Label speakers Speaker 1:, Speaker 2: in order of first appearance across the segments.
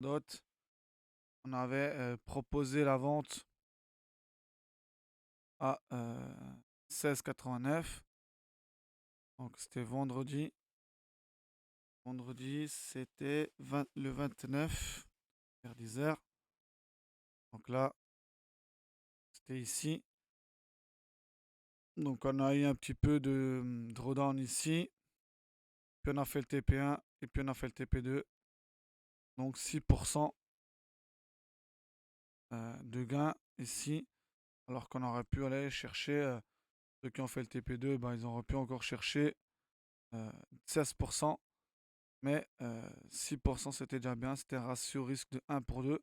Speaker 1: DOT. On avait proposé la vente à 16,89. Donc c'était vendredi. Vendredi, c'était le 29 vers 10 h. Donc là, c'était ici. Donc on a eu un petit peu de drawdown ici. Puis on a fait le TP1 et puis on a fait le TP2. Donc 6% de gain ici. Alors qu'on aurait pu aller chercher, ceux qui ont fait le TP2, ben, ils auraient pu encore chercher 16%. Mais 6% c'était déjà bien. C'était un ratio risque de 1 pour 2.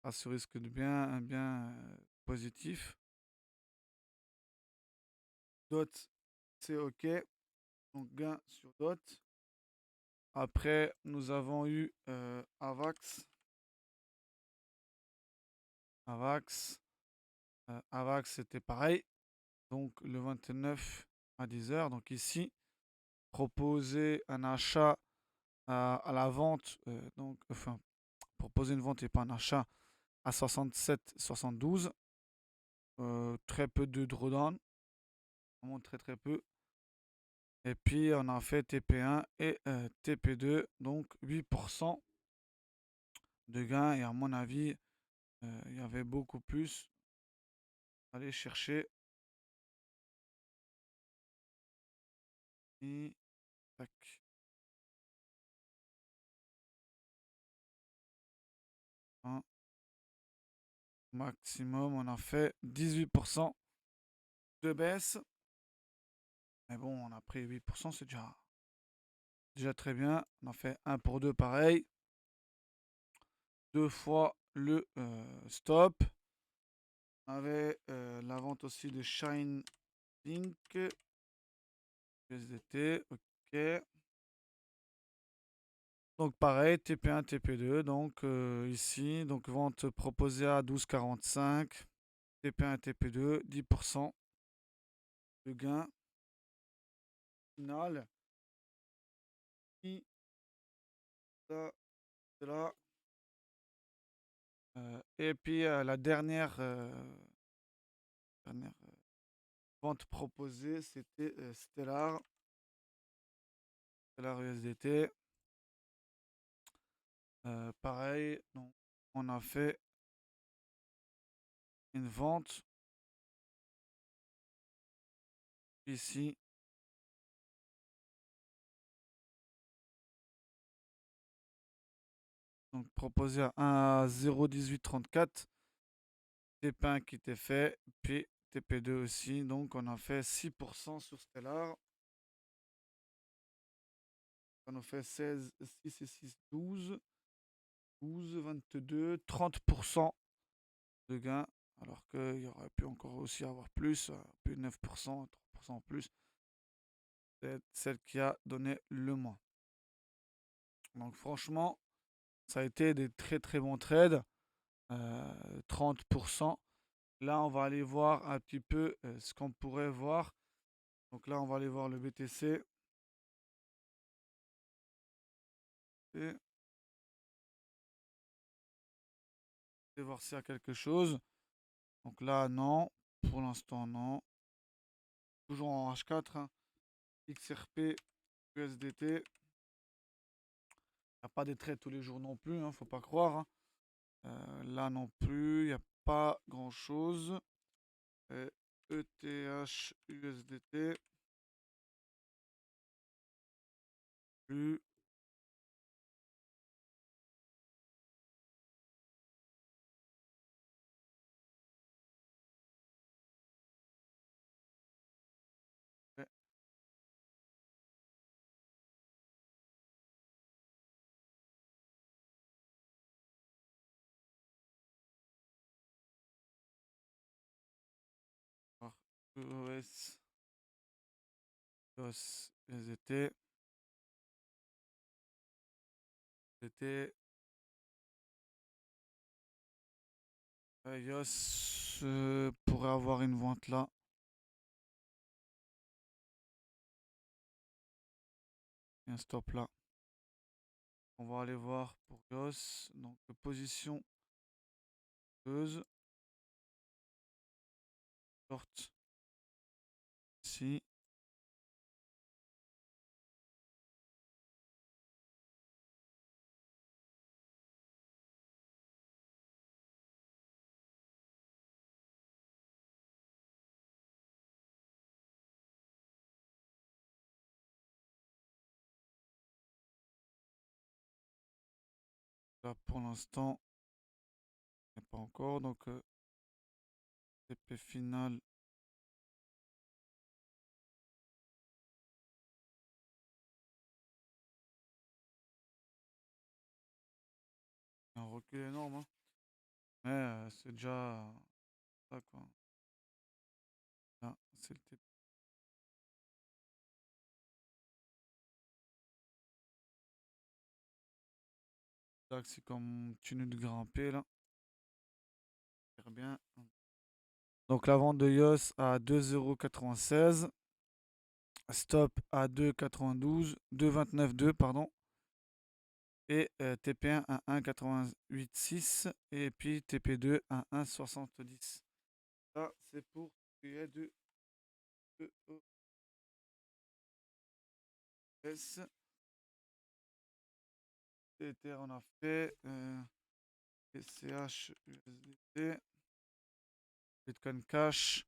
Speaker 1: Ratio risque de bien positif. DOT, c'est OK. Donc gain sur DOT. Après, nous avons eu AVAX. AVAX. AVAX, c'était pareil. Donc le 29 à 10 h. Donc ici, proposer un achat à la vente. Donc, enfin, proposer une vente et pas un achat à 67,72. Très peu de drawdown. Vraiment très très peu. Et puis on a fait TP1 et TP2. Donc 8% de gain. Et à mon avis, il y avait beaucoup plus. Aller chercher. Et tac. Un maximum, on a fait 18% de baisse. Mais bon, on a pris 8%, c'est déjà très bien. On a fait 1 pour 2 pareil. Deux fois le stop. On avait la vente aussi de Shine Link. USDT. Ok. Donc pareil, TP1, TP2. Donc ici, donc vente proposée à 12,45. TP1, TP2, 10% de gain final. Ça, c'est là. Et puis la dernière vente proposée, c'était Stellar USDT. Pareil, donc on a fait une vente ici. Donc proposé à 1,01834. TP1 qui était fait, puis TP2 aussi. Donc on a fait 6% sur Stellar. Ça nous fait 16, 6 et 6, 12. 12, 22, 30% de gain. Alors qu'il y aurait pu encore aussi avoir plus, plus de 9%, 3% en plus. C'est celle qui a donné le moins. Donc franchement, ça a été des très très bons trades. 30%. Là, on va aller voir un petit peu ce qu'on pourrait voir. Donc là, on va aller voir le BTC. Et voir s'il y a quelque chose. Donc là, non. Pour l'instant, non. Toujours en H4. Hein. XRP, USDT. Il n'y a pas des trades tous les jours non plus. Hein, faut pas croire. Hein. Là non plus. Il n'y a pas grand chose. ETH, USDT. Plus. EOS. EOS, USDT. USDT. EOS pourrait avoir une vente là. Et un stop là. On va aller voir pour Goss. Donc, position hauteuse. Short. Ici. Là, pour l'instant, il n'y a pas encore. Donc, TP final. Un recul énorme, hein. Mais c'est déjà ça, quoi. Là, c'est le TP. Là, c'est comme continue de grimper, là. Très bien. Donc, la vente de Yos à 2,96 €. Stop à 2,92, pardon. Et TP1 à 1,88,6. Et puis TP2 à 1,70. Ça, c'est pour ce de EOS. Ether, on a fait. ECH, USDT. Bitcoin Cash.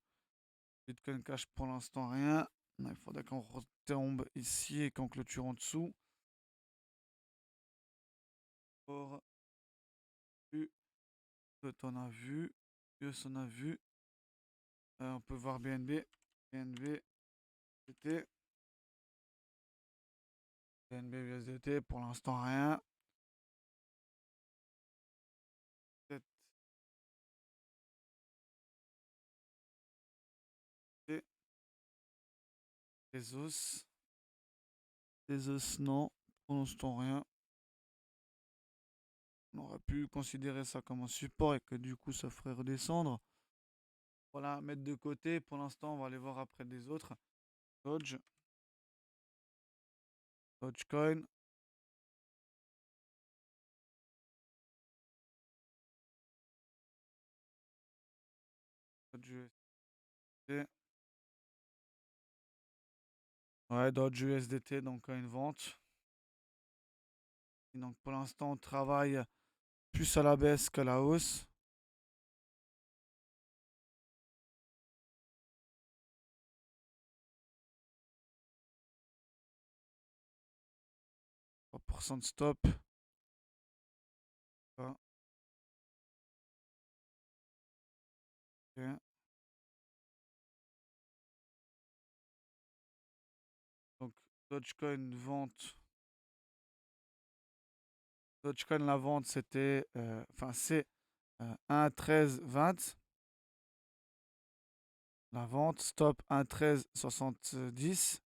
Speaker 1: Bitcoin Cash, pour l'instant, rien. Il faudrait qu'on retombe ici et qu'on clôture en dessous. Or, on a vu. US, on a vu. On peut voir BNB. BNB, USDT. BNB, USDT, pour l'instant, rien. Peut-être Tezos. Tezos, non. Pour l'instant, rien. On aurait pu considérer ça comme un support et que du coup, ça ferait redescendre. Voilà, mettre de côté. Pour l'instant, on va aller voir après des autres. Dodge. Dogecoin. Dodge USDT. Ouais, Dodge USDT, donc à une vente. Et donc pour l'instant, on travaille plus à la baisse qu'à la hausse. % de stop. Ah, ok. Donc Dogecoin vente. Dogecoin, la vente, c'était. Enfin, c'est 1,1320. La vente, stop 1,1370.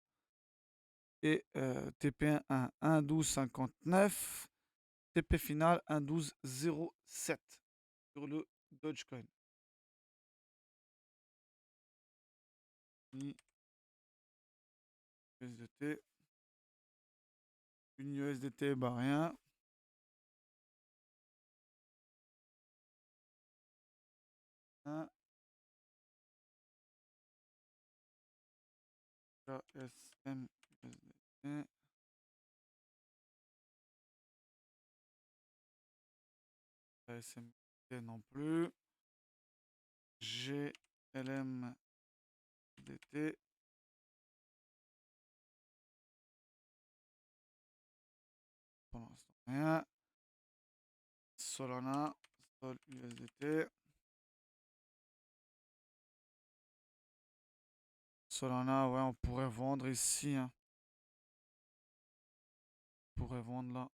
Speaker 1: Et TP1 à 1,1259. TP final 1,1207 sur le Dogecoin. USDT. Une USDT, bah rien. Un KSM USDT. KSM USDT non plus. GLM USDT. Pour l'instant, rien. Solana. Sol USDT. Solana, ouais, on pourrait vendre ici, hein. On pourrait vendre là.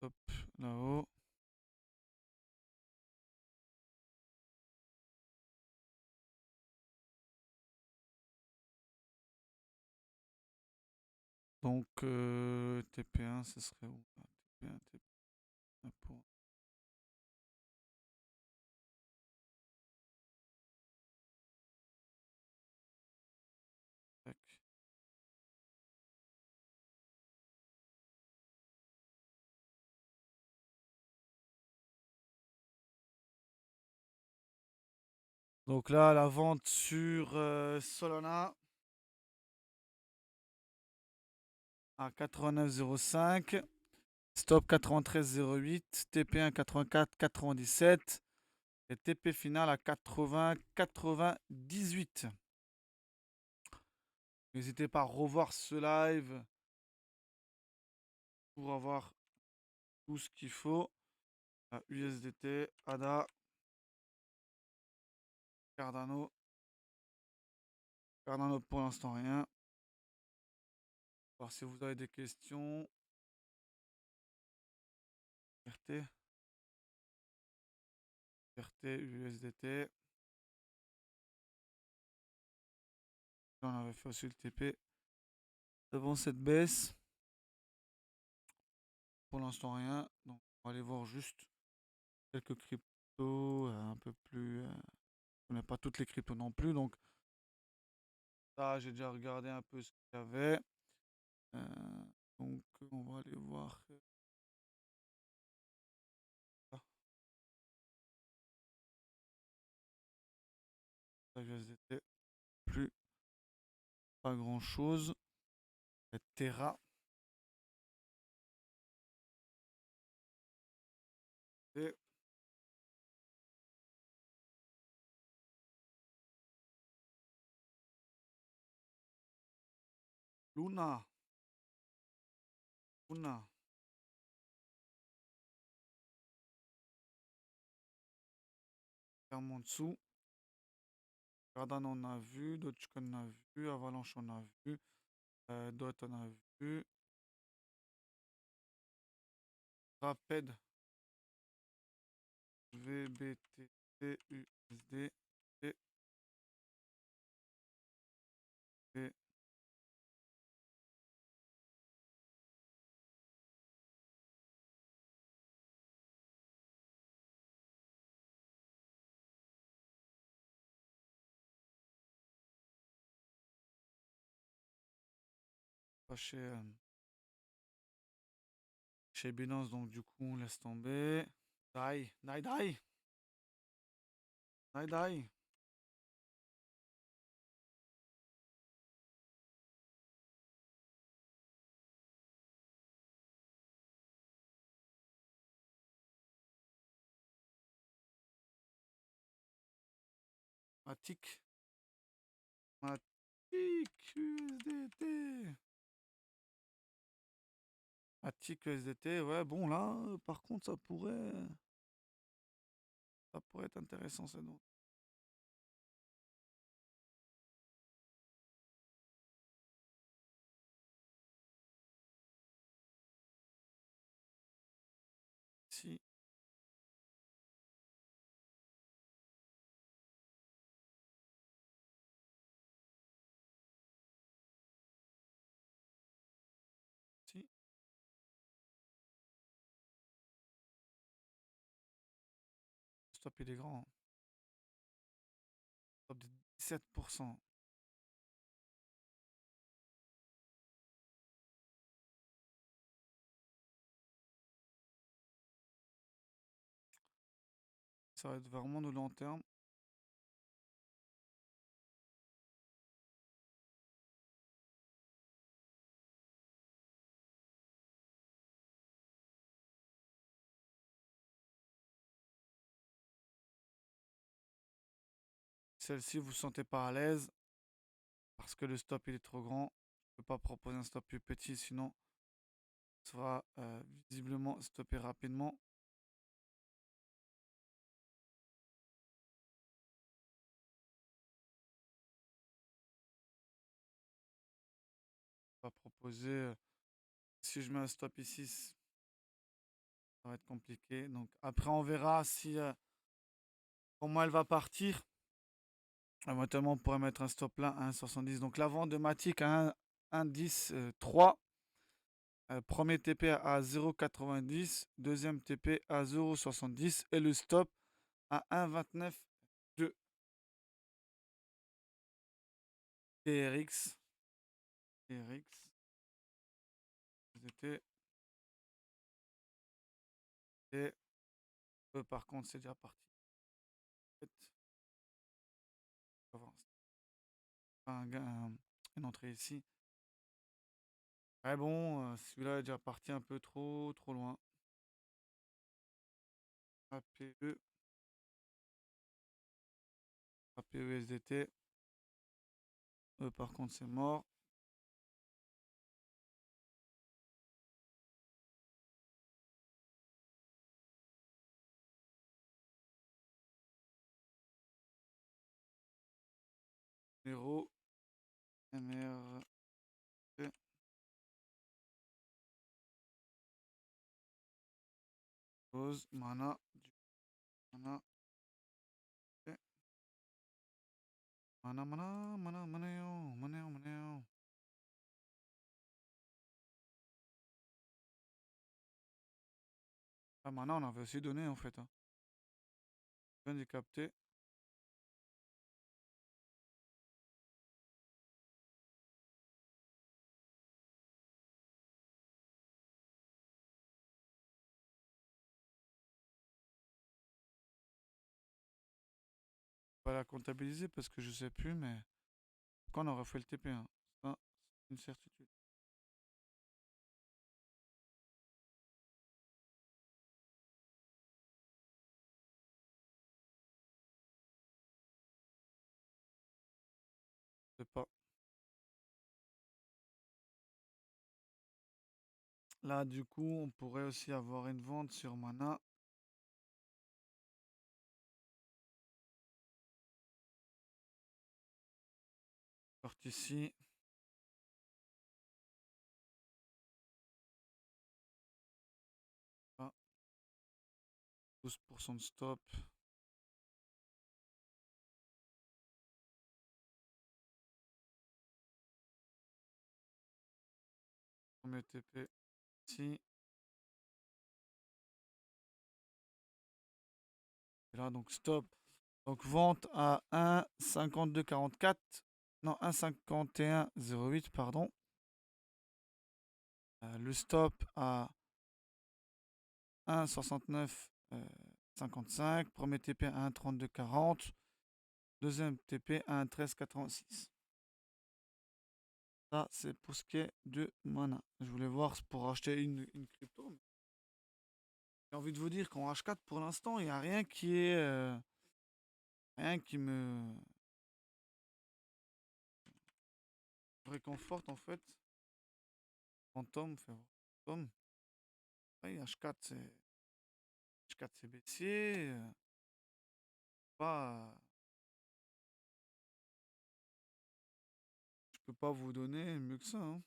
Speaker 1: Hop, là-haut. Donc, TP1, ce serait où? TP1, TP1 pour... Tac. Donc là, la vente sur Solana à 89,05. Stop 93,08. TP1 84,97. Et TP final à 80,98. N'hésitez pas à revoir ce live pour avoir tout ce qu'il faut. USDT, ADA, Cardano. Cardano pour l'instant rien. Voir si vous avez des questions. RT. RT, USDT. Là, on avait fait aussi le TP. Devant cette baisse. Pour l'instant rien. Donc on va aller voir juste quelques cryptos un peu plus. On n'a pas toutes les cryptos non plus. Donc ça, j'ai déjà regardé un peu ce qu'il y avait. Donc on va aller voir. Ah, USDT. Plus pas grand chose. Terra. Et Luna. Luna. Ferme en dessous. Cardano on a vu. Dogecoin on a vu. Avalanche on a vu. Dot on a vu. Rapid. VBTT USD. Et pas chez Binance, donc du coup on laisse tomber. Die, die, die, die, die. Matic. Matic USDT. Matic USDT, ouais, bon là, par contre, ça pourrait être intéressant, ça. Donc. Si, si, stop il est grand. Hein. Stop de 17%. Ça va être vraiment de long terme. Celle-ci, vous ne sentez pas à l'aise parce que le stop il est trop grand. Je ne peux pas proposer un stop plus petit, sinon sera visiblement stoppé rapidement. On va proposer, si je mets un stop ici, ça va être compliqué. Donc après, on verra si comment elle va partir. Éventuellement, on pourrait mettre un stop là à 1,70. Donc la vente de Matic à 1,10, 3. Premier TP à 0,90, deuxième TP à 0,70 et le stop à 1,29,2. TRX. TRX. C'était. Et par contre, c'est déjà parti. On va voir. Une entrée ici. Ouais, bon, celui-là est déjà parti un peu trop loin. APE. APE SDT. Par contre, c'est mort. Zéro. MR. Pause. Mana. Mana. Mana, mana, mana, maneo, maneo, maneo. Ah, mana, on avait aussi donné en fait. Hein. Je viens de capter. Pas la comptabiliser parce que je sais plus, mais quand on aurait fait le TP1, ça, c'est une certitude. Je sais pas. Là, du coup, on pourrait aussi avoir une vente sur mana. Porte ici. Ah, 12% de stop. Premier TP ici. Et là, donc stop. Donc vente à 1,5244. Non, 1,5108, pardon. Le stop à 1,6955. Premier TP à 1,3240. Deuxième TP à 1,1386. Ça, c'est pour ce qui est de mana. Je voulais voir pour acheter une crypto. J'ai envie de vous dire qu'en H4, pour l'instant, il n'y a rien qui est. Rien qui me réconforte en fait. Phantom, fait voir. Phantom. Ouais, H4 c'est baissier. Pas, je peux pas vous donner mieux que ça. Hein.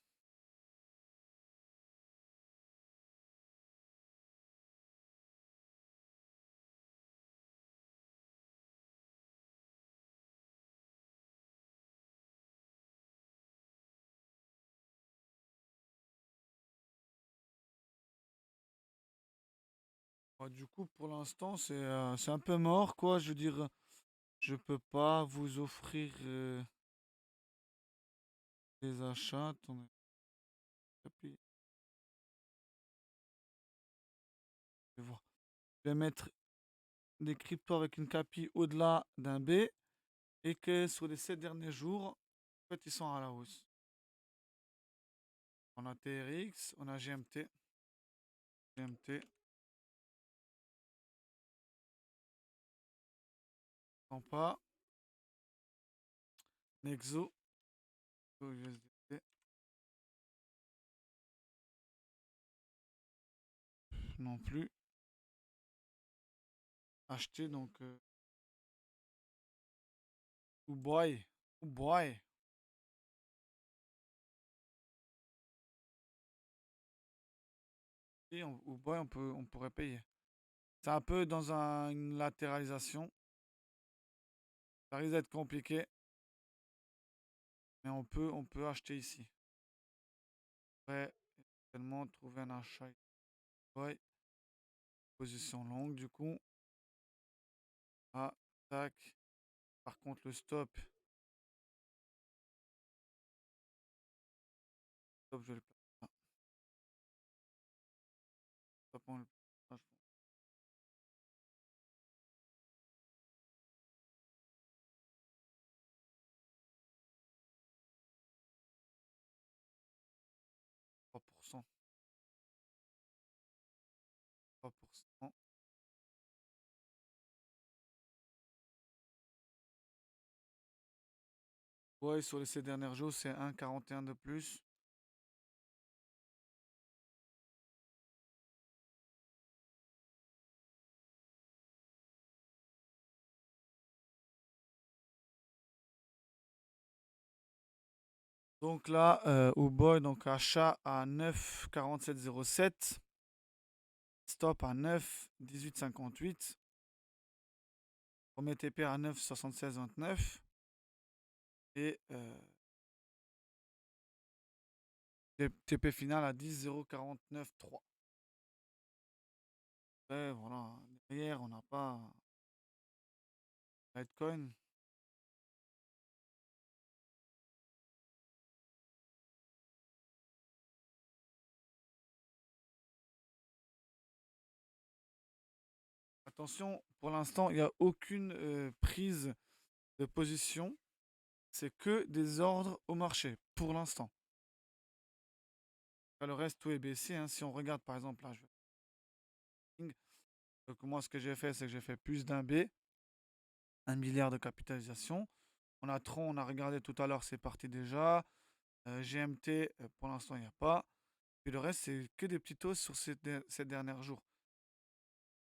Speaker 1: Ouais, du coup, pour l'instant, c'est un peu mort, quoi. Je veux dire, je peux pas vous offrir des achats. Attendez. Je vais voir. Je vais mettre des cryptos avec une capi au-delà d'un B et que sur les 7 derniers jours, en fait, ils sont à la hausse. On a TRX, on a GMT. GMT, non pas. Nexo, USDT, non plus. Acheter donc Uboy. Uboy. Et Uboy, on pourrait payer. C'est un peu dans une latéralisation. Ça risque d'être compliqué, mais on peut acheter ici. Ouais, Tellement trouver un achat. Ouais, position longue du coup. Ah, tac. Par contre, le stop, je vais le placer là. Stop, on le place là, 3%. 3%. Ouais, sur ces derniers jours, c'est 1,41 de plus. Donc là, au boy, donc achat à 9,4707. Stop à 9,1858. Premier TP à 9,7629. Et TP final à 10,049,3. Ouais, voilà. Derrière, on n'a pas Litecoin. Attention, pour l'instant, il n'y a aucune prise de position. C'est que des ordres au marché, pour l'instant. Le reste, tout est baissé, hein. Si on regarde, par exemple, là, donc moi, ce que j'ai fait, c'est que j'ai fait plus d'un B, 1 milliard de capitalisation. On a Tron, on a regardé tout à l'heure, c'est parti déjà. GMT, pour l'instant, il n'y a pas. Puis le reste, c'est que des petites hausses sur ces derniers jours.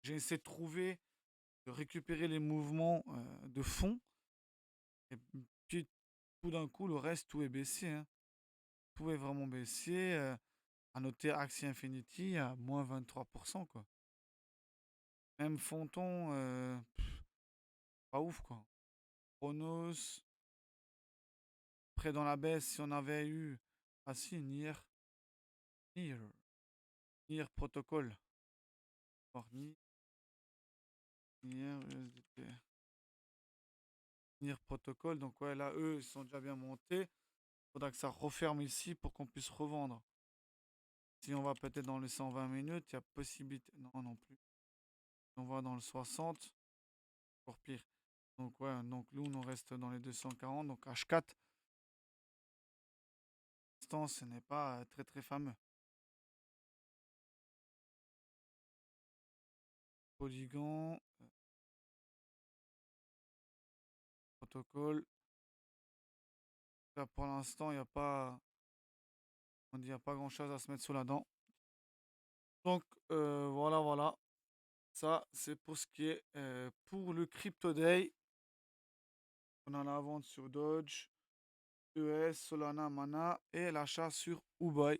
Speaker 1: J'ai essayé de trouver, de récupérer les mouvements de fond. Et puis, tout d'un coup, le reste, tout est baissé, hein. Tout est vraiment baissé. À noter Axie Infinity à moins 23%, quoi. Même Fonton, pas ouf, quoi. Chronos, près dans la baisse, si on avait eu. Ah si, Nier Protocol. Or, Nier USDT. Nier Protocol, donc ouais, là, eux, ils sont déjà bien montés. Faudra que ça referme ici pour qu'on puisse revendre. Si on va peut-être dans les 120 minutes, il y a possibilité. Non, non plus. On va dans le 60, encore pire. Donc ouais, donc nous, on reste dans les 240. Donc H4, pour l'instant, ce n'est pas très très fameux. Polygon, protocole. Là, pour l'instant, il n'y a pas, on dit, y a pas grand-chose à se mettre sous la dent. Donc voilà, voilà. Ça, c'est pour ce qui est pour le Crypto Day. On a la vente sur Dodge, ES, Solana, Mana et l'achat sur Uboi.